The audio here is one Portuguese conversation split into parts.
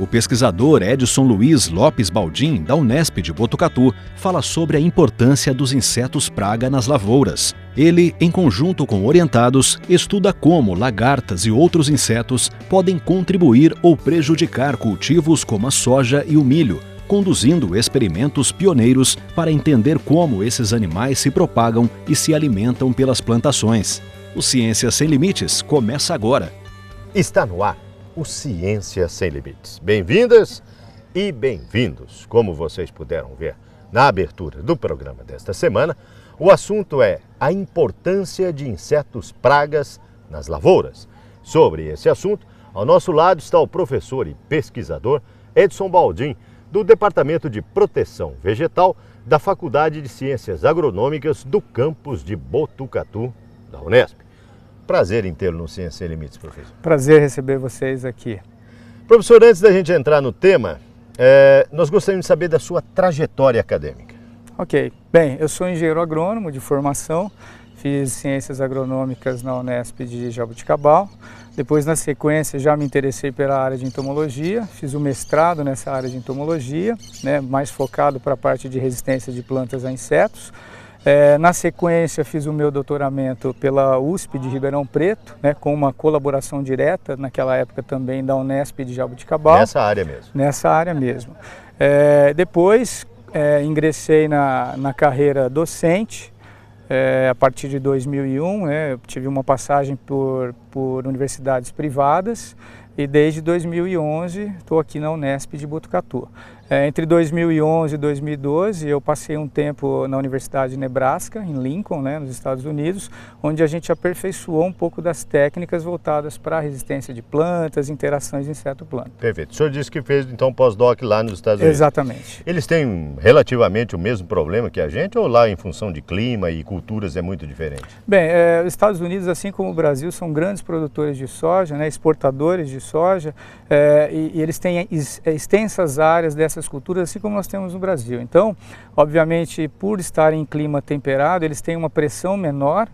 O pesquisador Edson Luiz Lopes Baldin, da Unesp de Botucatu, fala sobre a importância dos insetos praga nas lavouras. Ele, em conjunto com orientados, estuda como lagartas e outros insetos podem contribuir ou prejudicar cultivos como a soja e o milho, conduzindo experimentos pioneiros para entender como esses animais se propagam e se alimentam pelas plantações. O Ciência Sem Limites começa agora. Está no ar o Ciência Sem Limites. Bem-vindas e bem-vindos. Como vocês puderam ver na abertura do programa desta semana, o assunto é a importância de insetos pragas nas lavouras. Sobre esse assunto, ao nosso lado está o professor e pesquisador Edson Baldin, do Departamento de Proteção Vegetal da Faculdade de Ciências Agronômicas do campus de Botucatu, da Unesp. Prazer em tê-lo no Ciência Sem Limites, professor. Prazer receber vocês aqui. Professor, antes da gente entrar no tema, nós gostaríamos de saber da sua trajetória acadêmica. Ok. Bem, eu sou engenheiro agrônomo de formação, fiz Ciências Agronômicas na Unesp de Jaboticabal. Depois, na sequência, já me interessei pela área de entomologia, fiz o mestrado nessa área de entomologia, mais focado para a parte de resistência de plantas a insetos. Na sequência, fiz o meu doutoramento pela USP de Ribeirão Preto, com uma colaboração direta, naquela época também da Unesp de Jaboticabal. Nessa área mesmo? Nessa área mesmo. Depois, ingressei na carreira docente, a partir de 2001, eu tive uma passagem por universidades privadas e desde 2011 estou aqui na Unesp de Botucatu. Entre 2011 e 2012 eu passei um tempo na Universidade de Nebraska, em Lincoln, nos Estados Unidos, onde a gente aperfeiçoou um pouco das técnicas voltadas para a resistência de plantas, interações inseto-planta. Perfeito. O senhor disse que fez então pós-doc lá nos Estados Unidos. Exatamente. Eles têm relativamente o mesmo problema que a gente ou lá em função de clima e culturas é muito diferente? Bem, os Estados Unidos, assim como o Brasil, são grandes produtores de soja, exportadores de soja, e eles têm extensas áreas dessas culturas, assim como nós temos no Brasil. Então, obviamente, por estar em clima temperado, eles têm uma pressão menor,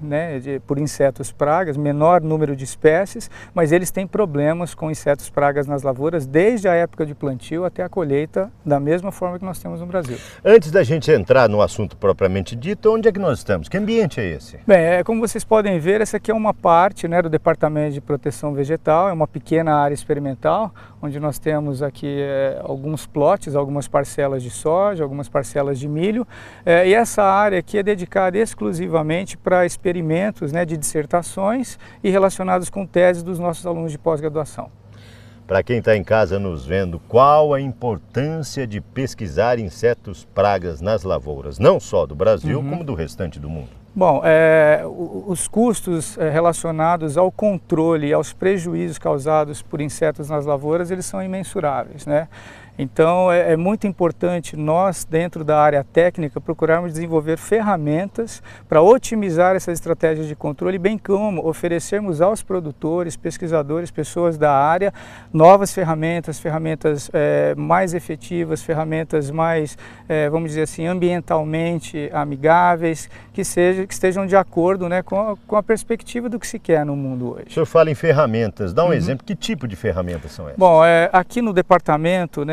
por insetos pragas, menor número de espécies, mas eles têm problemas com insetos pragas nas lavouras desde a época de plantio até a colheita, da mesma forma que nós temos no Brasil. Antes da gente entrar no assunto propriamente dito, onde é que nós estamos? Que ambiente é esse? Bem, como vocês podem ver, essa aqui é uma parte do Departamento de Proteção Vegetal, é uma pequena área experimental, onde nós temos aqui alguns plots, algumas parcelas de soja, algumas parcelas de milho, e essa área aqui é dedicada exclusivamente para experimentos de dissertações e relacionados com teses dos nossos alunos de pós-graduação. Para quem está em casa nos vendo, qual a importância de pesquisar insetos pragas nas lavouras, não só do Brasil, como do restante do mundo? Bom, os custos relacionados ao controle e aos prejuízos causados por insetos nas lavouras, eles são imensuráveis, Então, é muito importante nós, dentro da área técnica, procurarmos desenvolver ferramentas para otimizar essas estratégias de controle, bem como oferecermos aos produtores, pesquisadores, pessoas da área, novas ferramentas mais efetivas, ferramentas mais, vamos dizer assim, ambientalmente amigáveis, que estejam de acordo com a perspectiva do que se quer no mundo hoje. O senhor fala em ferramentas, dá um exemplo, que tipo de ferramentas são essas? Bom, aqui no departamento,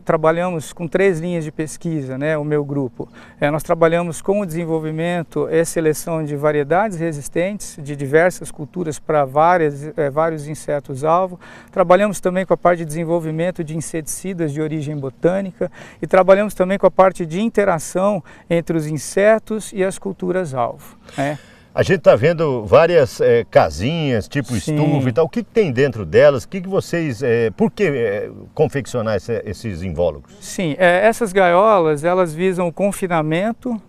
trabalhamos com 3 linhas de pesquisa, o meu grupo. Nós trabalhamos com o desenvolvimento e seleção de variedades resistentes de diversas culturas para vários insetos-alvo. Trabalhamos também com a parte de desenvolvimento de inseticidas de origem botânica e trabalhamos também com a parte de interação entre os insetos e as culturas-alvo. A gente está vendo várias casinhas, tipo estufa e tal. O que tem dentro delas? Por que confeccionar esses invólucros? Sim, essas gaiolas, elas visam o confinamento,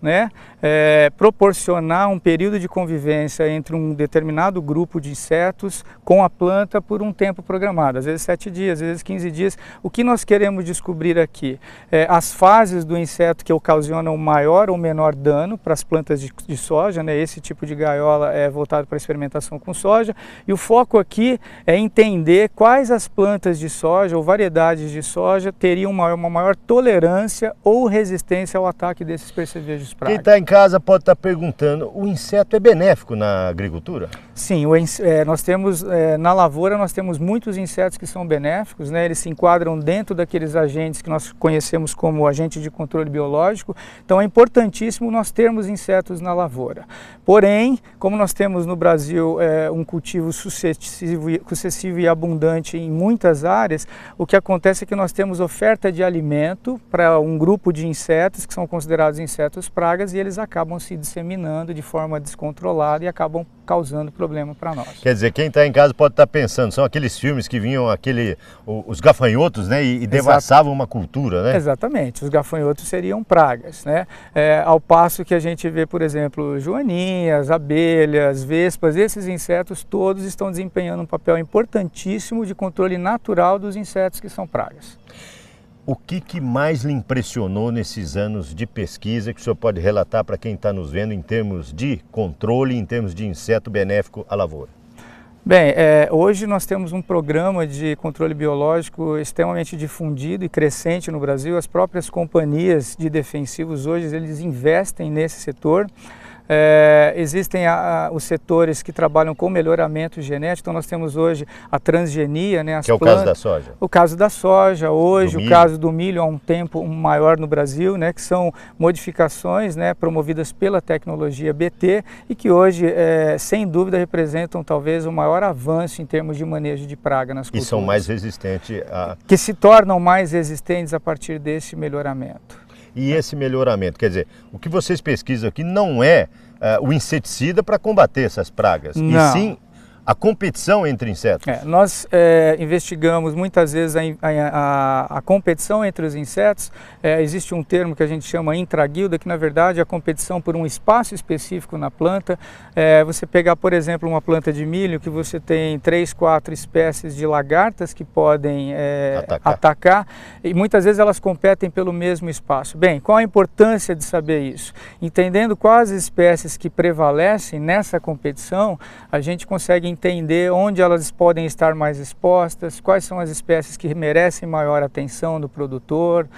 proporcionar um período de convivência entre um determinado grupo de insetos com a planta por um tempo programado, às vezes 7 dias, às vezes 15 dias. O que nós queremos descobrir aqui as fases do inseto que ocasionam maior ou menor dano para as plantas de soja, esse tipo de gaiola voltado para experimentação com soja, e o foco aqui é entender quais as plantas de soja ou variedades de soja teriam uma maior tolerância ou resistência ao ataque desses percevejos praga. Quem está em casa pode estar perguntando, o inseto é benéfico na agricultura? Sim, nós temos, na lavoura nós temos muitos insetos que são benéficos, né? Eles se enquadram dentro daqueles agentes que nós conhecemos como agente de controle biológico, então é importantíssimo nós termos insetos na lavoura. Porém, como nós temos no Brasil um cultivo sucessivo e abundante em muitas áreas, o que acontece é que nós temos oferta de alimento para um grupo de insetos que são considerados insetos pragas e eles acabam se disseminando de forma descontrolada e acabam causando problema para nós. Quer dizer, quem está em casa pode estar pensando, são aqueles filmes que vinham os gafanhotos, né, e devassavam uma cultura, né? Exatamente, os gafanhotos seriam pragas, né? Ao passo que a gente vê, por exemplo, joaninhas, abelhas, vespas, esses insetos todos estão desempenhando um papel importantíssimo de controle natural dos insetos que são pragas. O que mais lhe impressionou nesses anos de pesquisa que o senhor pode relatar para quem está nos vendo em termos de controle, em termos de inseto benéfico à lavoura? Bem, hoje nós temos um programa de controle biológico extremamente difundido e crescente no Brasil. As próprias companhias de defensivos hoje, eles investem nesse setor. Existem os setores que trabalham com melhoramento genético, então nós temos hoje a transgenia, né, que é o caso da soja. O caso da soja, hoje o caso do milho há um tempo maior no Brasil, né, que são modificações, né, promovidas pela tecnologia BT e que hoje, sem dúvida, representam talvez o maior avanço em termos de manejo de praga nas culturas. E são mais resistentes a... Que se tornam mais resistentes a partir desse melhoramento. E esse melhoramento, quer dizer, o que vocês pesquisam aqui não é o inseticida para combater essas pragas, não. E sim a competição entre insetos. Nós investigamos muitas vezes a competição entre os insetos. Existe um termo que a gente chama intraguilda, que na verdade é a competição por um espaço específico na planta. Você pegar, por exemplo, uma planta de milho que você tem 3, 4 espécies de lagartas que podem atacar e muitas vezes elas competem pelo mesmo espaço. Bem, qual a importância de saber isso? Entendendo quais espécies que prevalecem nessa competição, a gente consegue entender onde elas podem estar mais expostas, quais são as espécies que merecem maior atenção do produtor,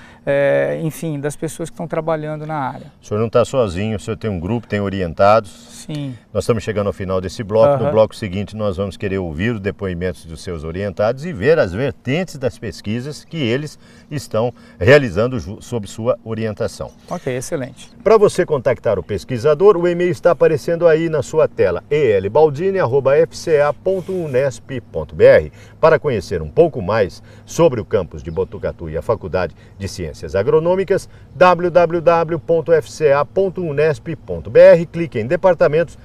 enfim, das pessoas que estão trabalhando na área. O senhor não está sozinho, o senhor tem um grupo, tem orientados. Sim. Nós estamos chegando ao final desse bloco. No bloco seguinte nós vamos querer ouvir os depoimentos dos seus orientados e ver as vertentes das pesquisas que eles estão realizando sob sua orientação. Ok, excelente. Para você contactar o pesquisador, o e-mail está aparecendo aí na sua tela, elbaldini@fca.unesp.br. Para conhecer um pouco mais sobre o campus de Botucatu e a Faculdade de Ciências Agronômicas, www.fca.unesp.br, clique em Departamento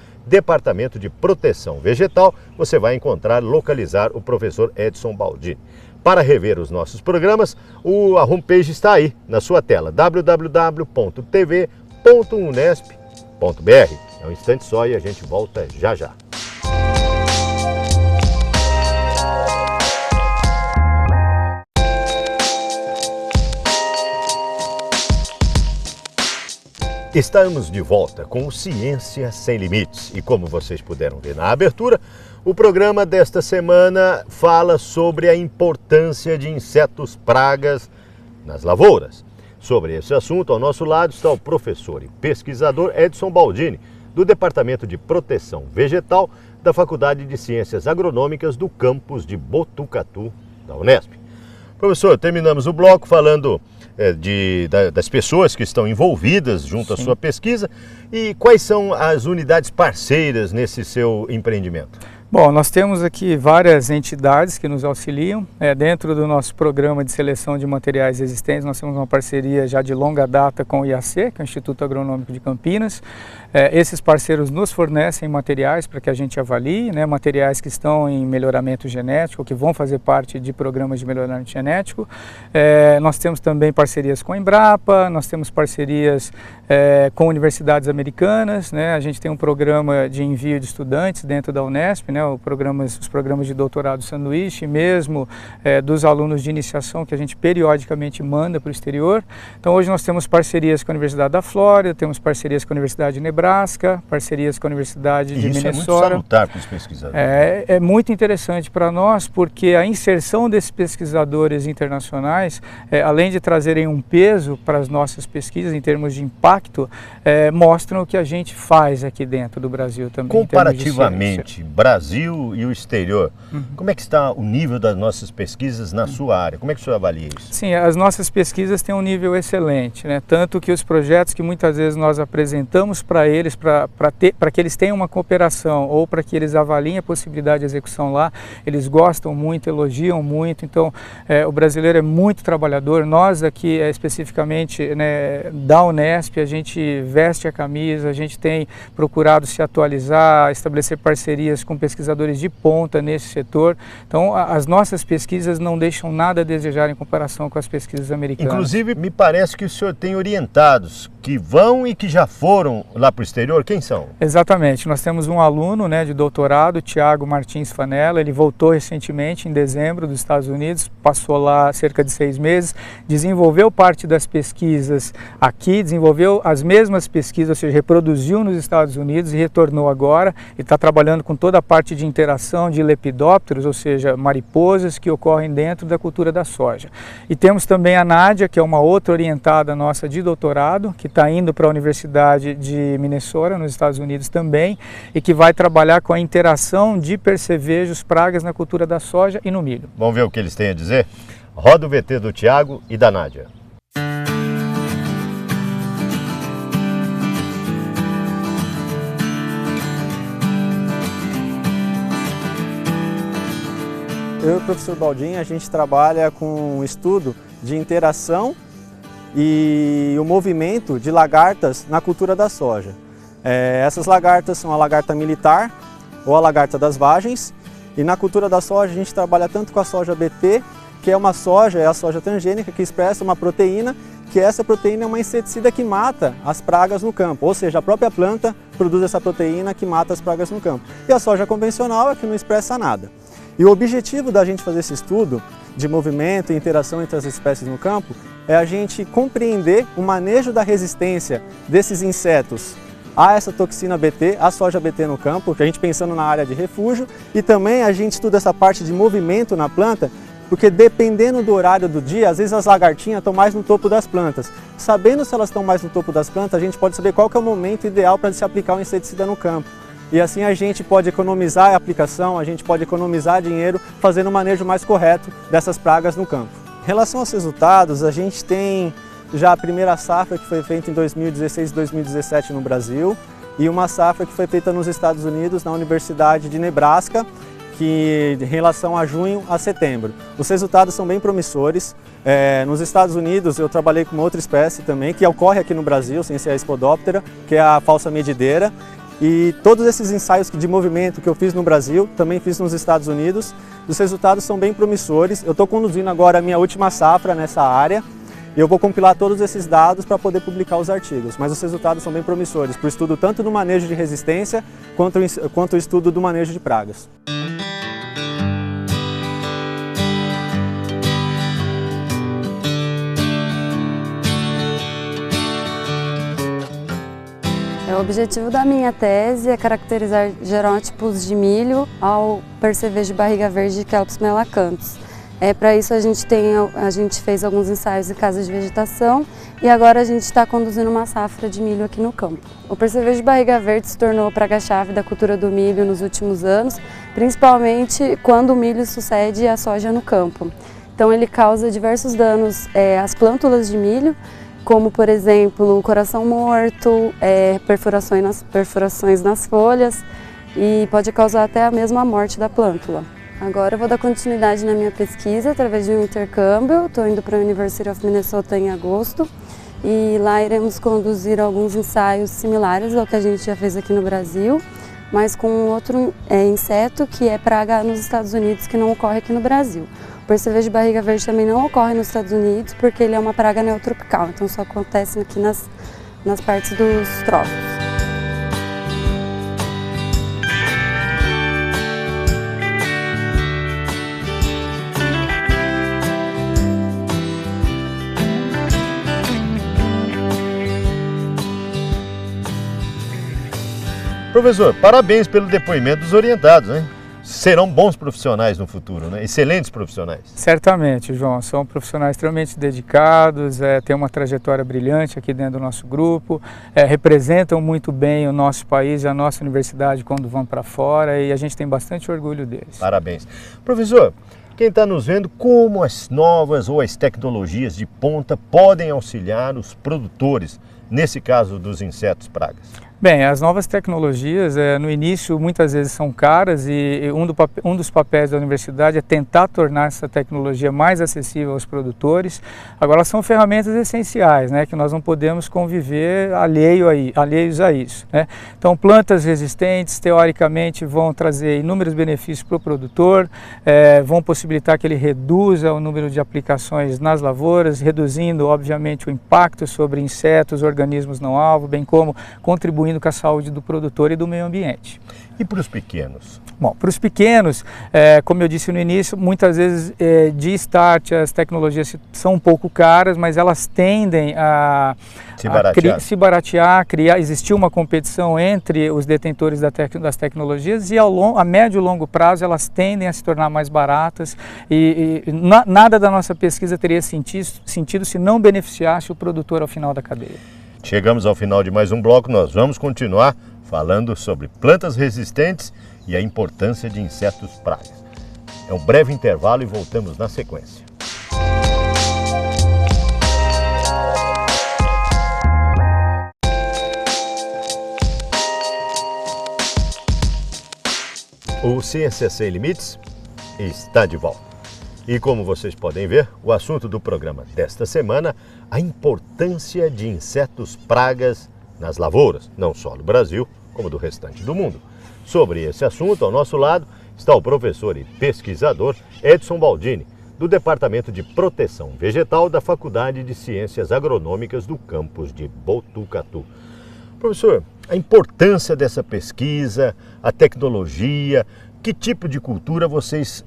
de Proteção Vegetal, você vai localizar o professor Edson Baldini. Para rever os nossos programas, a homepage está aí na sua tela, www.tv.unesp.br. É um instante só e a gente volta já já. Estamos de volta com o Ciência Sem Limites e como vocês puderam ver na abertura, o programa desta semana fala sobre a importância de insetos pragas nas lavouras. Sobre esse assunto, ao nosso lado está o professor e pesquisador Edson Baldini, do Departamento de Proteção Vegetal da Faculdade de Ciências Agronômicas do campus de Botucatu, da Unesp. Professor, terminamos o bloco falando das pessoas que estão envolvidas junto à sua pesquisa e quais são as unidades parceiras nesse seu empreendimento? Bom, nós temos aqui várias entidades que nos auxiliam. Dentro do nosso programa de seleção de materiais existentes, nós temos uma parceria já de longa data com o IAC, que é o Instituto Agronômico de Campinas. Esses parceiros nos fornecem materiais para que a gente avalie, né, materiais que estão em melhoramento genético, que vão fazer parte de programas de melhoramento genético. Nós temos também parcerias com a Embrapa, nós temos parcerias com universidades americanas, né? A gente tem um programa de envio de estudantes dentro da Unesp, né? né, os programas de doutorado sanduíche, mesmo dos alunos de iniciação que a gente periodicamente manda para o exterior. Então hoje nós temos parcerias com a Universidade da Flórida, temos parcerias com a Universidade de Nebraska, parcerias com a Universidade de Minnesota. Isso é muito salutar para os pesquisadores. É muito interessante para nós, porque a inserção desses pesquisadores internacionais, além de trazerem um peso para as nossas pesquisas em termos de impacto, mostram o que a gente faz aqui dentro do Brasil também. Comparativamente, Brasil e o exterior, como é que está o nível das nossas pesquisas na sua área? Como é que o senhor avalia isso? Sim, as nossas pesquisas têm um nível excelente, né? Tanto que os projetos que muitas vezes nós apresentamos para eles, para que eles tenham uma cooperação ou para que eles avaliem a possibilidade de execução lá, eles gostam muito, elogiam muito. Então, o brasileiro é muito trabalhador. Nós aqui, especificamente, né, da Unesp, a gente veste a camisa, a gente tem procurado se atualizar, estabelecer parcerias com pesquisadores de ponta nesse setor. Então, as nossas pesquisas não deixam nada a desejar em comparação com as pesquisas americanas. Inclusive, me parece que o senhor tem orientados que vão e que já foram lá para o exterior. Quem são? Exatamente. Nós temos um aluno, né, de doutorado, Thiago Martins Fanella. Ele voltou recentemente, em dezembro, dos Estados Unidos, passou lá cerca de 6 meses, desenvolveu parte das pesquisas aqui, desenvolveu as mesmas pesquisas, ou seja, reproduziu nos Estados Unidos e retornou agora. E está trabalhando com toda a parte de interação de lepidópteros, ou seja, mariposas que ocorrem dentro da cultura da soja. E temos também a Nádia, que é uma outra orientada nossa de doutorado, que está indo para a Universidade de Minnesota, nos Estados Unidos também, e que vai trabalhar com a interação de percevejos, pragas na cultura da soja e no milho. Vamos ver o que eles têm a dizer? Roda o VT do Thiago e da Nádia. Eu e o professor Baldin, a gente trabalha com um estudo de interação e o movimento de lagartas na cultura da soja. Essas lagartas são a lagarta militar ou a lagarta das vagens, e na cultura da soja a gente trabalha tanto com a soja BT, que é uma soja, é a soja transgênica que expressa uma proteína, que essa proteína é uma inseticida que mata as pragas no campo, ou seja, a própria planta produz essa proteína que mata as pragas no campo. E a soja convencional é que não expressa nada. E o objetivo da gente fazer esse estudo de movimento e interação entre as espécies no campo é a gente compreender o manejo da resistência desses insetos a essa toxina BT, a soja BT no campo, que a gente pensando na área de refúgio, e também a gente estuda essa parte de movimento na planta, porque dependendo do horário do dia, às vezes as lagartinhas estão mais no topo das plantas. Sabendo se elas estão mais no topo das plantas, a gente pode saber qual que é o momento ideal para se aplicar o inseticida no campo. E assim a gente pode economizar a aplicação, a gente pode economizar dinheiro fazendo o manejo mais correto dessas pragas no campo. Em relação aos resultados, a gente tem já a primeira safra que foi feita em 2016 e 2017 no Brasil e uma safra que foi feita nos Estados Unidos, na Universidade de Nebraska, que em relação a junho a setembro. Os resultados são bem promissores. Nos Estados Unidos eu trabalhei com uma outra espécie também, que ocorre aqui no Brasil, sem ser a Spodoptera, que é a falsa medideira. E todos esses ensaios de movimento que eu fiz no Brasil, também fiz nos Estados Unidos, os resultados são bem promissores. Eu estou conduzindo agora a minha última safra nessa área e eu vou compilar todos esses dados para poder publicar os artigos. Mas os resultados são bem promissores, para o estudo tanto do manejo de resistência quanto o estudo do manejo de pragas. O objetivo da minha tese é caracterizar gerótipos de milho ao percevejo de barriga verde de Kelps melacanthus. Para isso a gente fez alguns ensaios em casas de vegetação e agora a gente está conduzindo uma safra de milho aqui no campo. O percevejo de barriga verde se tornou praga-chave da cultura do milho nos últimos anos, principalmente quando o milho sucede a soja no campo. Então ele causa diversos danos às plântulas de milho, como por exemplo o coração morto, perfurações nas folhas e pode causar até a mesma morte da plântula. Agora eu vou dar continuidade na minha pesquisa através de um intercâmbio. Estou indo para a University of Minnesota em agosto e lá iremos conduzir alguns ensaios similares ao que a gente já fez aqui no Brasil, mas com outro inseto que é praga nos Estados Unidos que não ocorre aqui no Brasil. O percevejo de barriga verde também não ocorre nos Estados Unidos porque ele é uma praga neotropical, então só acontece aqui nas partes dos trópicos. Professor, parabéns pelo depoimento dos orientados, né? Serão bons profissionais no futuro, né? Excelentes profissionais. Certamente, João. São profissionais extremamente dedicados, têm uma trajetória brilhante aqui dentro do nosso grupo, representam muito bem o nosso país e a nossa universidade quando vão para fora e a gente tem bastante orgulho deles. Parabéns. Professor, quem está nos vendo, como as novas ou as tecnologias de ponta podem auxiliar os produtores, nesse caso dos insetos pragas? Bem, as novas tecnologias, no início, muitas vezes são caras e um dos papéis da universidade é tentar tornar essa tecnologia mais acessível aos produtores. Agora, são ferramentas essenciais, né, que nós não podemos conviver alheios a isso, né? Então, plantas resistentes, teoricamente, vão trazer inúmeros benefícios para o produtor, vão possibilitar que ele reduza o número de aplicações nas lavouras, reduzindo, obviamente, o impacto sobre insetos, organismos não alvo, bem como contribuindo com a saúde do produtor e do meio ambiente. E para os pequenos? Bom, para os pequenos, como eu disse no início, muitas vezes de start as tecnologias são um pouco caras, mas elas tendem a se baratear, existir uma competição entre os detentores das tecnologias e a médio e longo prazo elas tendem a se tornar mais baratas e nada da nossa pesquisa teria sentido se não beneficiasse o produtor ao final da cadeia. Chegamos ao final de mais um bloco, nós vamos continuar falando sobre plantas resistentes e a importância de insetos pragas. É um breve intervalo e voltamos na sequência. O Ciência Sem Limites está de volta. E como vocês podem ver, o assunto do programa desta semana, a importância de insetos pragas nas lavouras, não só do Brasil, como do restante do mundo. Sobre esse assunto, ao nosso lado, está o professor e pesquisador Edson Baldini, do Departamento de Proteção Vegetal da Faculdade de Ciências Agronômicas do campus de Botucatu. Professor, a importância dessa pesquisa, a tecnologia, que tipo de cultura vocês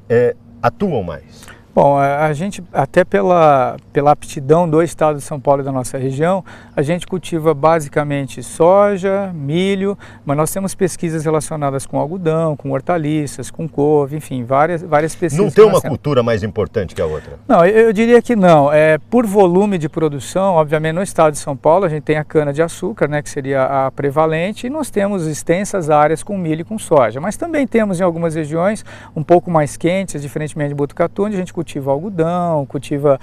atuam mais? Bom, a gente, até pela aptidão do estado de São Paulo e da nossa região, a gente cultiva basicamente soja, milho, mas nós temos pesquisas relacionadas com algodão, com hortaliças, com couve, enfim, várias pesquisas. Não tem uma cultura mais importante que a outra? Não, eu diria que não. Por volume de produção, obviamente no estado de São Paulo a gente tem a cana-de-açúcar, né, que seria a prevalente, e nós temos extensas áreas com milho e com soja, mas também temos em algumas regiões um pouco mais quentes, diferentemente de Botucatu, onde a gente cultiva algodão, cultiva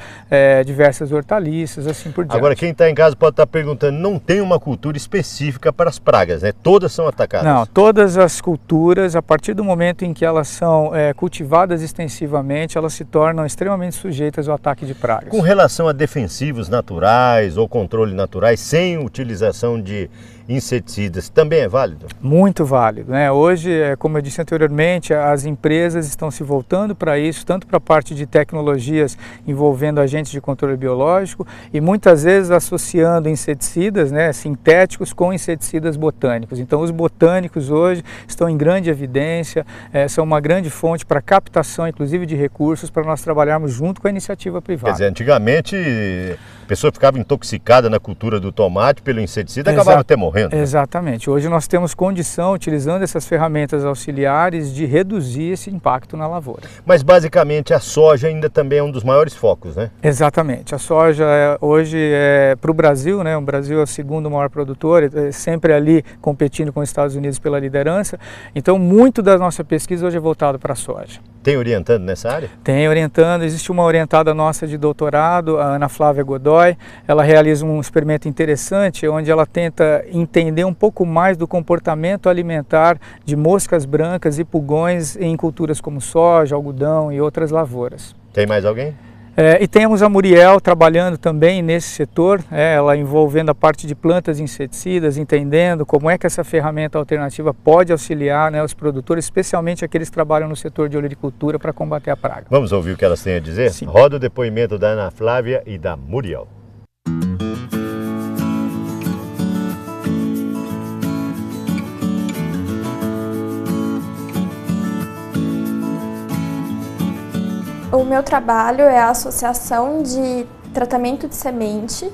diversas hortaliças, assim por diante. Agora, quem está em casa pode estar perguntando, não tem uma cultura específica para as pragas, né? Todas são atacadas? Não, todas as culturas, a partir do momento em que elas são cultivadas extensivamente, elas se tornam extremamente sujeitas ao ataque de pragas. Com relação a defensivos naturais ou controle naturais, sem utilização de inseticidas, também é válido? Muito válido, né? Hoje, como eu disse anteriormente, as empresas estão se voltando para isso, tanto para a parte de tecnologias envolvendo agentes de controle biológico e muitas vezes associando inseticidas, né, sintéticos com inseticidas botânicos. Então, os botânicos hoje estão em grande evidência, são uma grande fonte para captação, inclusive, de recursos para nós trabalharmos junto com a iniciativa privada. Quer dizer, antigamente a pessoa ficava intoxicada na cultura do tomate pelo inseticida e acabava até morrendo. Né? Exatamente. Hoje nós temos condição, utilizando essas ferramentas auxiliares, de reduzir esse impacto na lavoura. Mas basicamente a soja ainda também é um dos maiores focos, né? Exatamente. A soja hoje para o Brasil, né? O Brasil é o segundo maior produtor, sempre ali competindo com os Estados Unidos pela liderança. Então, muito da nossa pesquisa hoje é voltado para a soja. Tem orientando nessa área? Tem orientando. Existe uma orientada nossa de doutorado, a Ana Flávia Godoy. Ela realiza um experimento interessante onde ela tenta entender um pouco mais do comportamento alimentar de moscas brancas e pulgões em culturas como soja, algodão e outras lavouras. Tem mais alguém? E temos a Muriel trabalhando também nesse setor, ela envolvendo a parte de plantas e inseticidas, entendendo como é que essa ferramenta alternativa pode auxiliar, né, os produtores, especialmente aqueles que trabalham no setor de olericultura para combater a praga. Vamos ouvir o que elas têm a dizer? Sim. Roda o depoimento da Ana Flávia e da Muriel. O meu trabalho é a Associação de Tratamento de Semente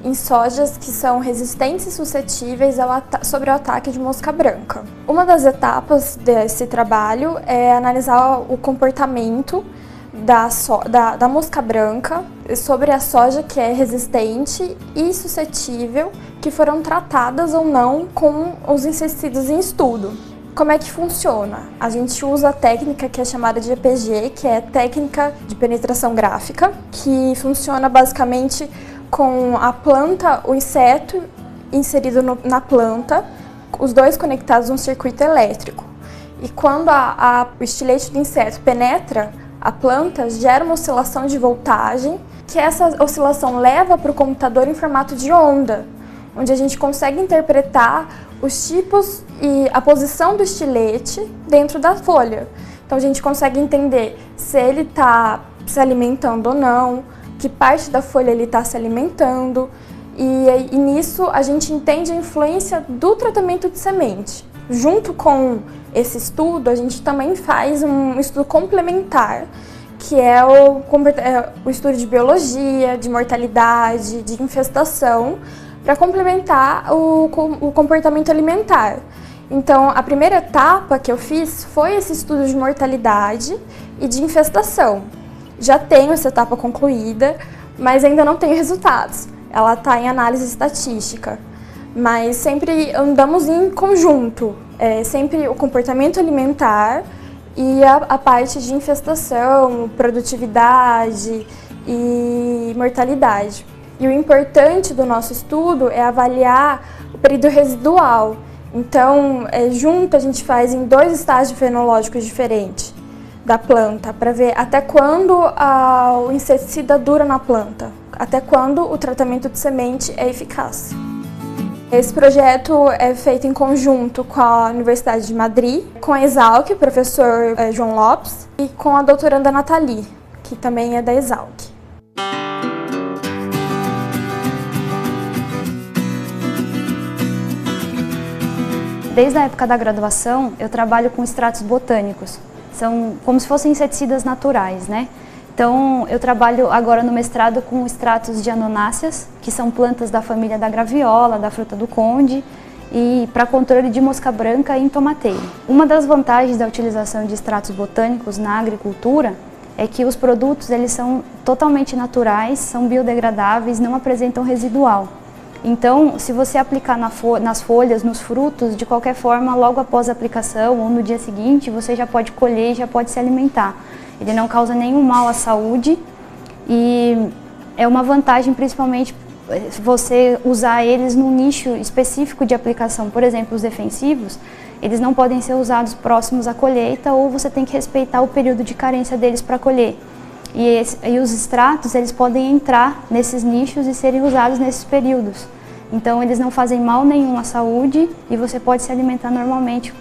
em sojas que são resistentes e suscetíveis sobre o ataque de mosca branca. Uma das etapas desse trabalho é analisar o comportamento da mosca branca sobre a soja que é resistente e suscetível, que foram tratadas ou não com os inseticidas em estudo. Como é que funciona? A gente usa a técnica que é chamada de EPG, que é técnica de penetração gráfica, que funciona basicamente com a planta, o inseto inserido na planta, os dois conectados num circuito elétrico. E quando o estilete do inseto penetra a planta, gera uma oscilação de voltagem, que essa oscilação leva para o computador em formato de onda, onde a gente consegue interpretar os tipos e a posição do estilete dentro da folha. Então a gente consegue entender se ele está se alimentando ou não, que parte da folha ele está se alimentando, e nisso a gente entende a influência do tratamento de semente. Junto com esse estudo, a gente também faz um estudo complementar, que é o estudo de biologia, de mortalidade, de infestação, para complementar o comportamento alimentar. Então, a primeira etapa que eu fiz foi esse estudo de mortalidade e de infestação. Já tenho essa etapa concluída, mas ainda não tenho resultados. Ela está em análise estatística, mas sempre andamos em conjunto, sempre o comportamento alimentar e a parte de infestação, produtividade e mortalidade. E o importante do nosso estudo é avaliar o período residual. Então, junto a gente faz em 2 estágios fenológicos diferentes da planta, para ver até quando o inseticida dura na planta, até quando o tratamento de semente é eficaz. Esse projeto é feito em conjunto com a Universidade de Madrid, com a Exalc, o professor João Lopes, e com a doutoranda Nathalie, que também é da Exalc. Desde a época da graduação, eu trabalho com extratos botânicos. São como se fossem inseticidas naturais, né? Então, eu trabalho agora no mestrado com extratos de anonáceas, que são plantas da família da graviola, da fruta do conde, e para controle de mosca branca em tomateiro. Uma das vantagens da utilização de extratos botânicos na agricultura é que os produtos eles são totalmente naturais, são biodegradáveis, não apresentam residual. Então, se você aplicar nas folhas, nos frutos, de qualquer forma, logo após a aplicação ou no dia seguinte, você já pode colher e já pode se alimentar. Ele não causa nenhum mal à saúde e é uma vantagem principalmente você usar eles num nicho específico de aplicação. Por exemplo, os defensivos, eles não podem ser usados próximos à colheita ou você tem que respeitar o período de carência deles para colher. E os extratos, eles podem entrar nesses nichos e serem usados nesses períodos. Então, eles não fazem mal nenhum à saúde e você pode se alimentar normalmente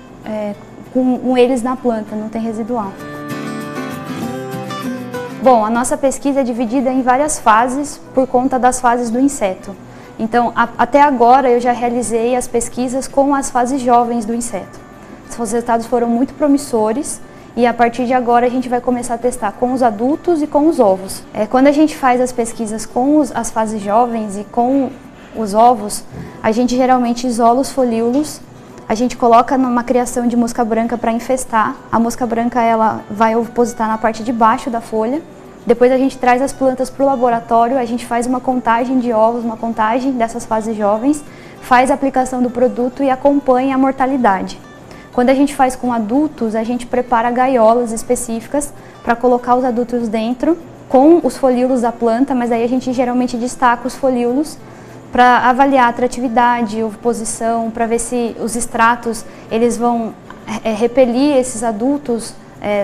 com eles na planta, não tem residual. Bom, a nossa pesquisa é dividida em várias fases por conta das fases do inseto. Então, até agora eu já realizei as pesquisas com as fases jovens do inseto. Os resultados foram muito promissores. E a partir de agora a gente vai começar a testar com os adultos e com os ovos. Quando a gente faz as pesquisas com as fases jovens e com os ovos, a gente geralmente isola os folíolos, a gente coloca numa criação de mosca branca para infestar. A mosca branca ela vai ovipositar na parte de baixo da folha. Depois a gente traz as plantas para o laboratório, a gente faz uma contagem de ovos, uma contagem dessas fases jovens, faz a aplicação do produto e acompanha a mortalidade. Quando a gente faz com adultos, a gente prepara gaiolas específicas para colocar os adultos dentro com os folíolos da planta, mas aí a gente geralmente destaca os folíolos para avaliar a atratividade, oviposição, para ver se os extratos eles vão repelir esses adultos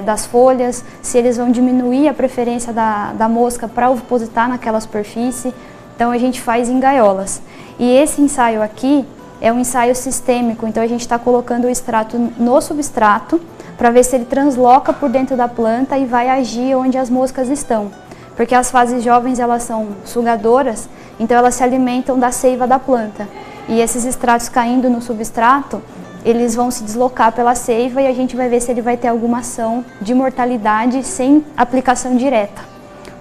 das folhas, se eles vão diminuir a preferência da mosca para ovipositar naquela superfície. Então a gente faz em gaiolas. E esse ensaio aqui é um ensaio sistêmico, então a gente está colocando o extrato no substrato para ver se ele transloca por dentro da planta e vai agir onde as moscas estão. Porque as fases jovens elas são sugadoras, então elas se alimentam da seiva da planta. E esses extratos caindo no substrato, eles vão se deslocar pela seiva e a gente vai ver se ele vai ter alguma ação de mortalidade sem aplicação direta.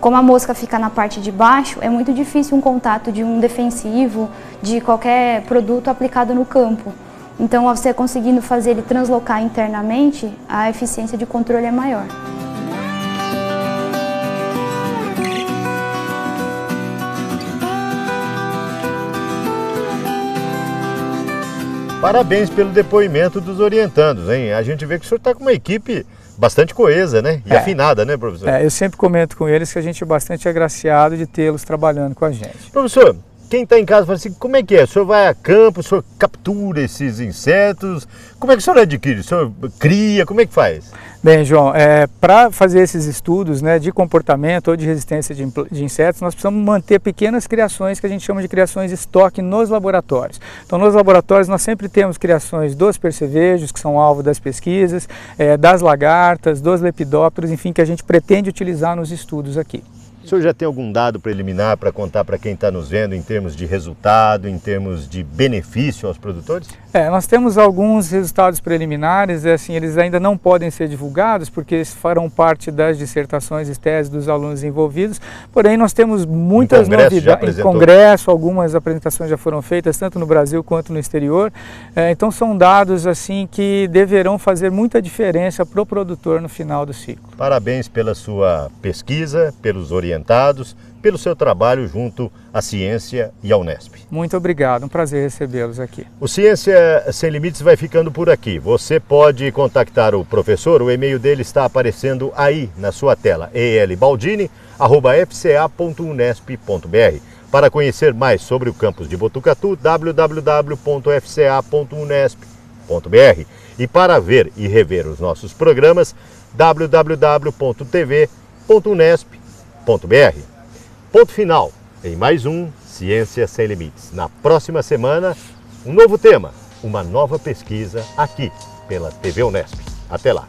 como a mosca fica na parte de baixo, é muito difícil um contato de um defensivo, de qualquer produto aplicado no campo. Então, você conseguindo fazer ele translocar internamente, a eficiência de controle é maior. Parabéns pelo depoimento dos orientandos, hein? A gente vê que o senhor está com uma equipe bastante coesa, né? E afinada, né, professor? Eu sempre comento com eles que a gente é bastante agraciado de tê-los trabalhando com a gente. Professor, quem está em casa fala assim, como é que é? O senhor vai a campo, o senhor captura esses insetos, como é que o senhor adquire? O senhor cria, como é que faz? Bem, João, para fazer esses estudos, né, de comportamento ou de resistência de insetos, nós precisamos manter pequenas criações que a gente chama de criações estoque nos laboratórios. Então, nos laboratórios nós sempre temos criações dos percevejos, que são alvo das pesquisas, das lagartas, dos lepidópteros, enfim, que a gente pretende utilizar nos estudos aqui. O senhor já tem algum dado preliminar para contar para quem está nos vendo em termos de resultado, em termos de benefício aos produtores? Nós temos alguns resultados preliminares, assim, eles ainda não podem ser divulgados porque farão parte das dissertações e teses dos alunos envolvidos, porém nós temos muitas novidades. Em congresso, algumas apresentações já foram feitas, tanto no Brasil quanto no exterior, então são dados assim que deverão fazer muita diferença para o produtor no final do ciclo. Parabéns pela sua pesquisa, pelos orientados, pelo seu trabalho junto à ciência e à Unesp. Muito obrigado, um prazer recebê-los aqui. O Ciência Sem Limites vai ficando por aqui. Você pode contactar o professor, o e-mail dele está aparecendo aí na sua tela, elbaldini@fca.unesp.br. Para conhecer mais sobre o campus de Botucatu, www.fca.unesp.br. E para ver e rever os nossos programas, www.tv.unesp.br. Ponto final em mais um Ciência Sem Limites. Na próxima semana, um novo tema, uma nova pesquisa aqui pela TV Unesp. Até lá!